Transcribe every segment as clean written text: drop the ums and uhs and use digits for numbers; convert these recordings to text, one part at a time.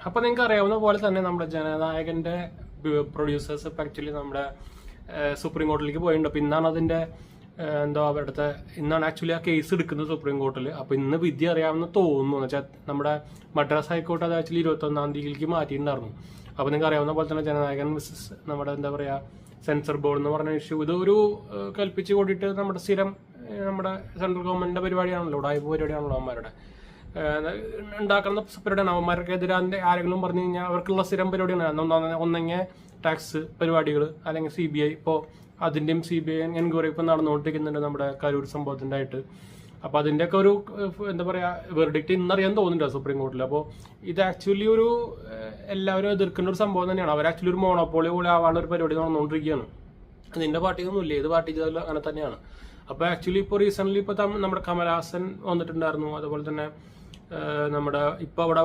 അപ്പോൾ നിങ്ങൾക്ക് അറിയാവുന്ന പോലെ തന്നെ നമ്മുടെ ജനനായകന്റെ പ്രൊഡ്യൂസേഴ്സ് ഇപ്പം ആക്ച്വലി നമ്മുടെ സുപ്രീം കോടതിയിലേക്ക് പോയിട്ടുണ്ട്. അപ്പോൾ ഇന്നാണ് അതിന്റെ എന്താ അവിടുത്തെ ഇന്നാണ് ആക്ച്വലി ആ കേസ് എടുക്കുന്നത് സുപ്രീം കോടതിയിൽ. അപ്പോൾ ഇന്ന് വിധി അറിയാമെന്ന് തോന്നുന്നു. എന്ന് വെച്ചാൽ നമ്മുടെ മദ്രാസ് ഹൈക്കോർട്ട് അത് ആക്ച്വലി 21-ാം തീയതിയിലേക്ക് മാറ്റിയിട്ടുണ്ടായിരുന്നു. അപ്പോൾ നിങ്ങൾക്ക് അറിയാവുന്ന പോലെ തന്നെ ജനനായകൻ നമ്മുടെ എന്താ പറയുക സെൻസർ ബോർഡ് എന്ന് പറഞ്ഞ ഇഷ്യൂ ഇത് ഒരു കൽപ്പിച്ച് കൂടിയിട്ട് നമ്മുടെ സ്ഥിരം നമ്മുടെ സെൻട്രൽ ഗവൺമെന്റിന്റെ പരിപാടിയാണല്ലോ, ഉടായ്പ പരിപാടിയാണല്ലോ അവന്മാരുടെ ഉണ്ടാക്കുന്ന പരിപാടിയാണ്. അവന്മാർക്കെതിരെ ആരെങ്കിലും പറഞ്ഞു കഴിഞ്ഞാൽ അവർക്കുള്ള സ്ഥിരം പരിപാടിയാണ്. ഒന്നെങ്കിൽ ടാക്സ് പരിപാടികൾ, അല്ലെങ്കിൽ CBI. ഇപ്പോൾ അതിന്റെയും CBI എൻക്വയറി ഇപ്പം നടന്നുകൊണ്ടിരിക്കുന്നുണ്ട് നമ്മുടെ കരൂർ സംഭവത്തിന്റെ ആയിട്ട്. അപ്പോൾ അതിന്റെയൊക്കെ ഒരു എന്താ പറയാ വെർഡിക്റ്റ് ഇന്നറിയാൻ തോന്നുന്നുണ്ട് സുപ്രീം കോടതിയിൽ. അപ്പോൾ ഇത് ആക്ച്വലി ഒരു എല്ലാവരും എതിർക്കേണ്ട ഒരു സംഭവം തന്നെയാണ്. അവർ ആക്ച്വലി ഒരു മോണോപോളി പോലെ ആവാനുള്ള ഒരു പരിപാടി നടന്നുകൊണ്ടിരിക്കുകയാണ്. അതിന്റെ പാർട്ടിയൊന്നും ഇല്ല, ഏത് പാർട്ടി ചെയ്താലും അങ്ങനെ തന്നെയാണ്. അപ്പോൾ ആക്ച്വലി ഇപ്പോൾ റീസെന്റ് ഇപ്പോൾ നമ്മുടെ കമൽഹാസൻ വന്നിട്ടുണ്ടായിരുന്നു. അതുപോലെ തന്നെ നമ്മുടെ ഇപ്പോൾ അവിടെ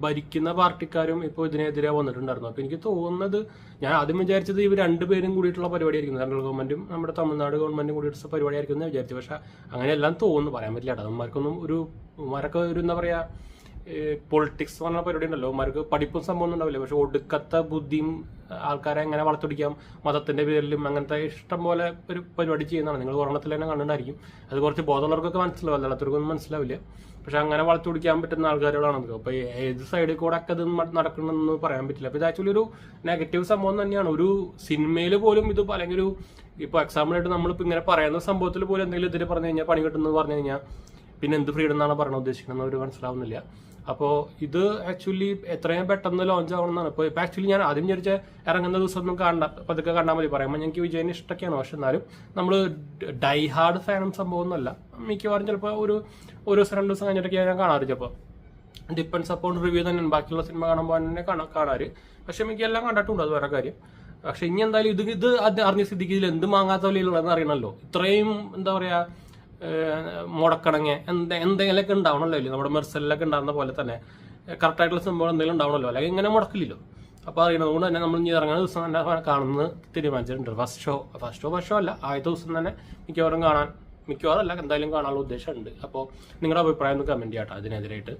ഭരിക്കുന്ന പാർട്ടിക്കാരും ഇപ്പോൾ ഇതിനെതിരെ വന്നിട്ടുണ്ടായിരുന്നു. അപ്പോൾ എനിക്ക് തോന്നുന്നത്, ഞാൻ ആദ്യം വിചാരിച്ചത് ഇവർ രണ്ടുപേരും കൂടിയിട്ടുള്ള പരിപാടിയായിരിക്കും, സെൻട്രൽ ഗവൺമെന്റും നമ്മുടെ തമിഴ്നാട് ഗവൺമെന്റും കൂടിയിട്ടുള്ള പരിപാടിയായിരിക്കും എന്ന് വിചാരിച്ചു. പക്ഷെ അങ്ങനെയെല്ലാം തോന്നുന്നു, പറയാൻ പറ്റില്ല കേട്ടോ. അവന്മാർക്കൊന്നും അവന്മാരൊക്കെ ഒരു എന്താ പറയാ പൊളിറ്റിക്സ് എന്ന് പറഞ്ഞ പരിപാടി ഉണ്ടല്ലോ, അവന്മാർക്ക് പഠിപ്പും സംഭവം ഒന്നും ഉണ്ടാവില്ല. പക്ഷെ ഒടുക്കത്തെ ബുദ്ധിയും ആൾക്കാരെ എങ്ങനെ വളർത്തിടിക്കാം മതത്തിന്റെ പേരിലും അങ്ങനത്തെ ഇഷ്ടം പോലെ ഒരു പരിപാടി ചെയ്യുന്നതാണ്. നിങ്ങൾ ഒരെണ്ണത്തിൽ തന്നെ കണ്ടിട്ടുണ്ടായിരിക്കും. അത് കുറച്ച് ബോധമുള്ളവർക്കൊക്കെ മനസ്സിലാവും, അല്ലാത്തവർക്കൊന്നും മനസ്സിലാവില്ല. പക്ഷെ അങ്ങനെ വളർത്തിടിക്കാൻ പറ്റുന്ന ആൾക്കാരുകളാണ്. അപ്പോൾ ഏത് സൈഡിൽ കൂടെ ഒക്കെ ഇത് നടക്കണമെന്ന് പറയാൻ പറ്റില്ല. അപ്പോൾ ഇത് ആക്ച്വലി ഒരു നെഗറ്റീവ് സംഭവം തന്നെയാണ്. ഒരു സിനിമയിൽ പോലും ഇത് അല്ലെങ്കിൽ ഒരു ഇപ്പോൾ എക്സാമ്പിളായിട്ട് നമ്മളിപ്പോൾ ഇങ്ങനെ പറയുന്ന സംഭവത്തിൽ പോലും എന്തെങ്കിലും ഇതിൽ പറഞ്ഞു കഴിഞ്ഞാൽ പണി കിട്ടുന്നത് പറഞ്ഞു കഴിഞ്ഞാൽ പിന്നെ എന്ത് ഫ്രീഡം എന്നാണ് പറയാൻ ഉദ്ദേശിക്കുന്നത് അവർ മനസ്സിലാവുന്നില്ല. അപ്പോൾ ഇത് ആക്ച്വലി എത്രയും പെട്ടെന്ന് ലോഞ്ച് ആവണമെന്നാണ്. ഇപ്പോൾ ആക്ച്വലി ഞാൻ ആദ്യം വിചാരിച്ച ഇറങ്ങുന്ന ദിവസം ഒന്നും പതുക്കെ കണ്ടാൽ മതി. പറയുമ്പോൾ ഞങ്ങൾക്ക് വിജയന് ഇഷ്ടമൊക്കെയാണ്. പക്ഷെ എന്നാലും നമ്മൾ ഡൈ ഹാർഡ് ഫാനും സംഭവമൊന്നുമല്ല. മിക്കവാറും ചിലപ്പോൾ ഒരു ദിവസം 2 ദിവസം കഴിഞ്ഞിട്ടൊക്കെ ഞാൻ കാണാറ്. ചിലപ്പോൾ ഡിപ്പെൻസ് അപ്പോൺ റിവ്യൂ തന്നെ ബാക്കിയുള്ള സിനിമ കാണുമ്പോൾ തന്നെ കാണാറ്. പക്ഷെ മിക്കെല്ലാം കണ്ടിട്ടുണ്ട്, അത് വേറെ കാര്യം. പക്ഷെ ഇനി എന്തായാലും ഇത് അറിഞ്ഞ സ്ഥിതിക്ക് ഇതിൽ എന്ത് മാങ്ങാത്ത വിലയുള്ളതെന്ന് അറിയണമല്ലോ. ഇത്രയും എന്താ പറയാ മുടക്കണങ്ങ എന്തെങ്കിലുമൊക്കെ ഉണ്ടാവണമല്ലോ. ഇല്ലേ നമ്മുടെ മെർസലിലൊക്കെ ഉണ്ടാകുന്ന പോലെ തന്നെ കറക്റ്റായിട്ടുള്ള സംഭവം എന്തെങ്കിലും ഉണ്ടാവണമല്ലോ, അല്ലെങ്കിൽ ഇങ്ങനെ മുടക്കില്ലല്ലോ. അപ്പോൾ അറിയണതുകൊണ്ട് തന്നെ നമ്മൾ ഇനി ഇറങ്ങുന്ന ദിവസം തന്നെ കാണുന്നത് തീരുമാനിച്ചിട്ടുണ്ട്. ഫസ്റ്റ് ഷോ അല്ല, ആദ്യത്തെ ദിവസം തന്നെ മിക്കവാറും അല്ല എന്തായാലും കാണാനുള്ള ഉദ്ദേശമുണ്ട്. അപ്പോൾ നിങ്ങളുടെ അഭിപ്രായം ഒന്ന് കമന്റ് ചെയ്യാട്ടോ അതിനെതിരായിട്ട്.